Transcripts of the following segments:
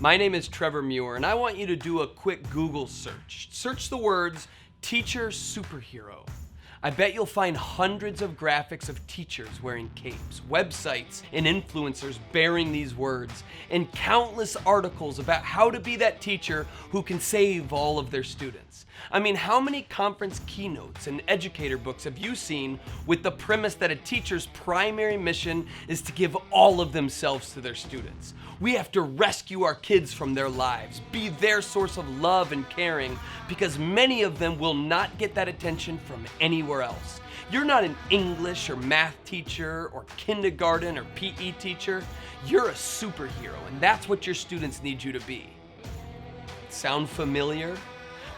My name is Trevor Muir, and I want you to do a quick Google search. Search the words teacher superhero. I bet you'll find hundreds of graphics of teachers wearing capes, websites and influencers bearing these words, and countless articles about how to be that teacher who can save all of their students. I mean, how many conference keynotes and educator books have you seen with the premise that a teacher's primary mission is to give all of themselves to their students? We have to rescue our kids from their lives, be their source of love and caring, because many of them will not get that attention from anywhere else. You're not an English or math teacher or kindergarten or PE teacher. You're a superhero, and that's what your students need you to be. Sound familiar?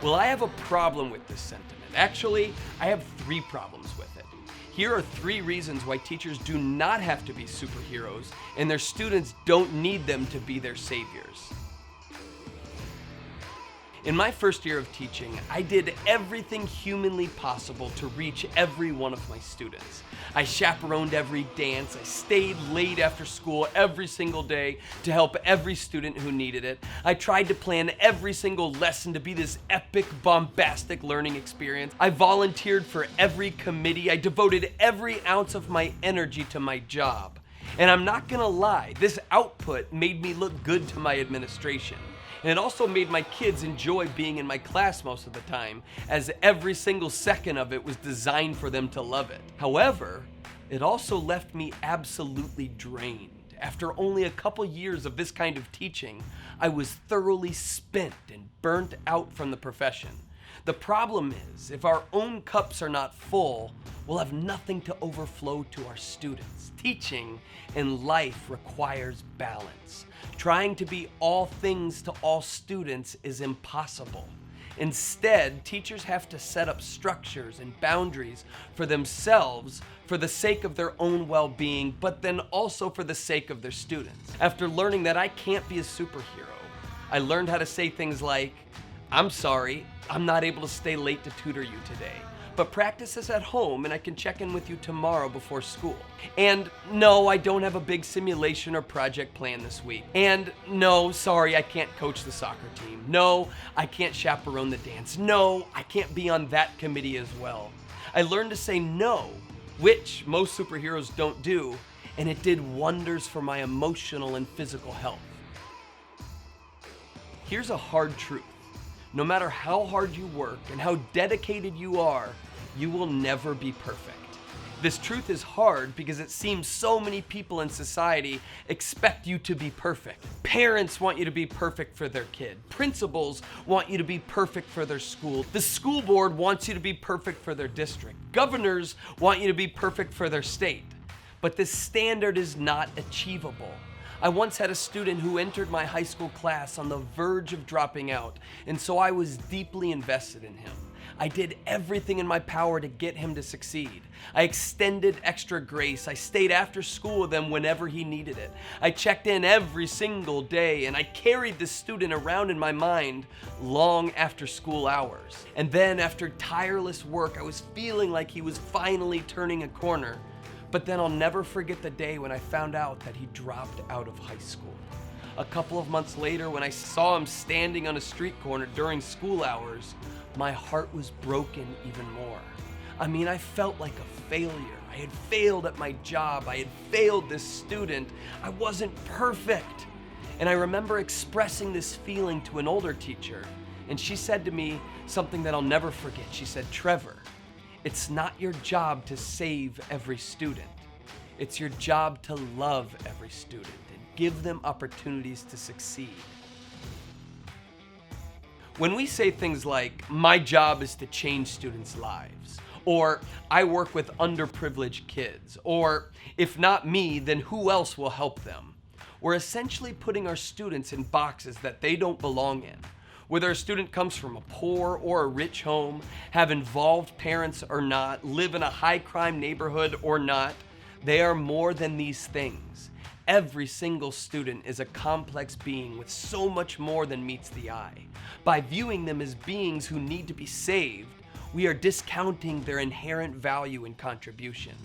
Well, I have a problem with this sentiment. Actually, I have 3 problems with it. Here are 3 reasons why teachers do not have to be superheroes and their students don't need them to be their saviors. In my first year of teaching, I did everything humanly possible to reach every one of my students. I chaperoned every dance, I stayed late after school every single day to help every student who needed it. I tried to plan every single lesson to be this epic, bombastic learning experience. I volunteered for every committee. I devoted every ounce of my energy to my job. And I'm not gonna lie, this output made me look good to my administration. And it also made my kids enjoy being in my class most of the time, as every single second of it was designed for them to love it. However, it also left me absolutely drained. After only a couple years of this kind of teaching, I was thoroughly spent and burnt out from the profession. The problem is, if our own cups are not full, we'll have nothing to overflow to our students. Teaching and life requires balance. Trying to be all things to all students is impossible. Instead, teachers have to set up structures and boundaries for themselves for the sake of their own well-being, but then also for the sake of their students. After learning that I can't be a superhero, I learned how to say things like, "I'm sorry, I'm not able to stay late to tutor you today, but practice this at home and I can check in with you tomorrow before school. And no, I don't have a big simulation or project plan this week. And no, sorry, I can't coach the soccer team. No, I can't chaperone the dance. No, I can't be on that committee as well." I learned to say no, which most superheroes don't do, and it did wonders for my emotional and physical health. Here's a hard truth. No matter how hard you work and how dedicated you are, you will never be perfect. This truth is hard because it seems so many people in society expect you to be perfect. Parents want you to be perfect for their kid. Principals want you to be perfect for their school. The school board wants you to be perfect for their district. Governors want you to be perfect for their state. But this standard is not achievable. I once had a student who entered my high school class on the verge of dropping out, and so I was deeply invested in him. I did everything in my power to get him to succeed. I extended extra grace. I stayed after school with him whenever he needed it. I checked in every single day, and I carried this student around in my mind long after school hours. And then after tireless work, I was feeling like he was finally turning a corner. But then I'll never forget the day when I found out that he dropped out of high school. A couple of months later, when I saw him standing on a street corner during school hours, my heart was broken even more. I mean, I felt like a failure. I had failed at my job. I had failed this student. I wasn't perfect. And I remember expressing this feeling to an older teacher, and she said to me something that I'll never forget. She said, "Trevor, it's not your job to save every student. It's your job to love every student and give them opportunities to succeed." When we say things like, "My job is to change students' lives," or "I work with underprivileged kids," or "If not me, then who else will help them?" we're essentially putting our students in boxes that they don't belong in. Whether a student comes from a poor or a rich home, have involved parents or not, live in a high crime neighborhood or not, they are more than these things. Every single student is a complex being with so much more than meets the eye. By viewing them as beings who need to be saved, we are discounting their inherent value and contribution.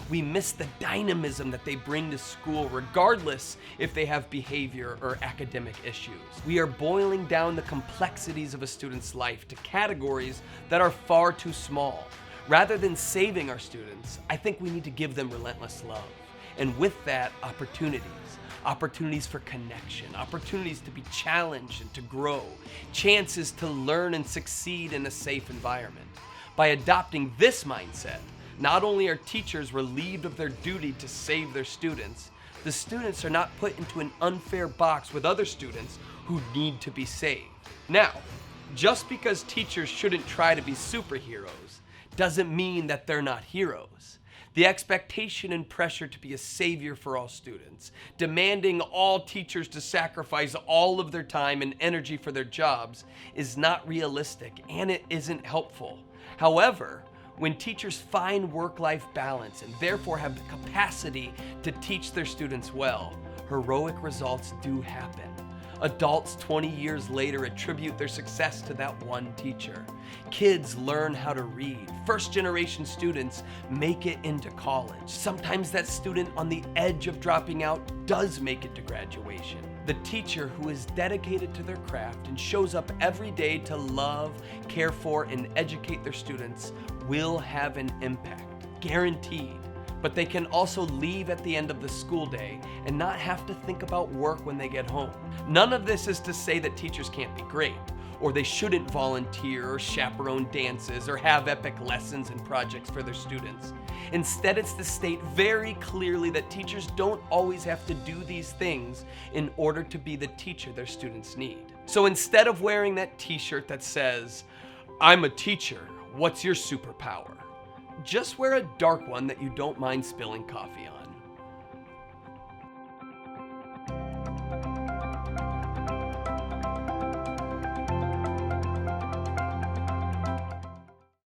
We miss the dynamism that they bring to school, regardless if they have behavior or academic issues. We are boiling down the complexities of a student's life to categories that are far too small. Rather than saving our students, I think we need to give them relentless love. And with that, opportunities for connection, opportunities to be challenged and to grow, chances to learn and succeed in a safe environment. By adopting this mindset, not only are teachers relieved of their duty to save their students, the students are not put into an unfair box with other students who need to be saved. Now, just because teachers shouldn't try to be superheroes doesn't mean that they're not heroes. The expectation and pressure to be a savior for all students, demanding all teachers to sacrifice all of their time and energy for their jobs, is not realistic and it isn't helpful. However, when teachers find work-life balance and therefore have the capacity to teach their students well, heroic results do happen. Adults 20 years later attribute their success to that one teacher. Kids learn how to read. First-generation students make it into college. Sometimes that student on the edge of dropping out does make it to graduation. The teacher who is dedicated to their craft and shows up every day to love, care for, and educate their students will have an impact, guaranteed. But they can also leave at the end of the school day and not have to think about work when they get home. None of this is to say that teachers can't be great, or they shouldn't volunteer or chaperone dances or have epic lessons and projects for their students. Instead, it's to state very clearly that teachers don't always have to do these things in order to be the teacher their students need. So instead of wearing that t-shirt that says, "I'm a teacher, what's your superpower?" just wear a dark one that you don't mind spilling coffee on.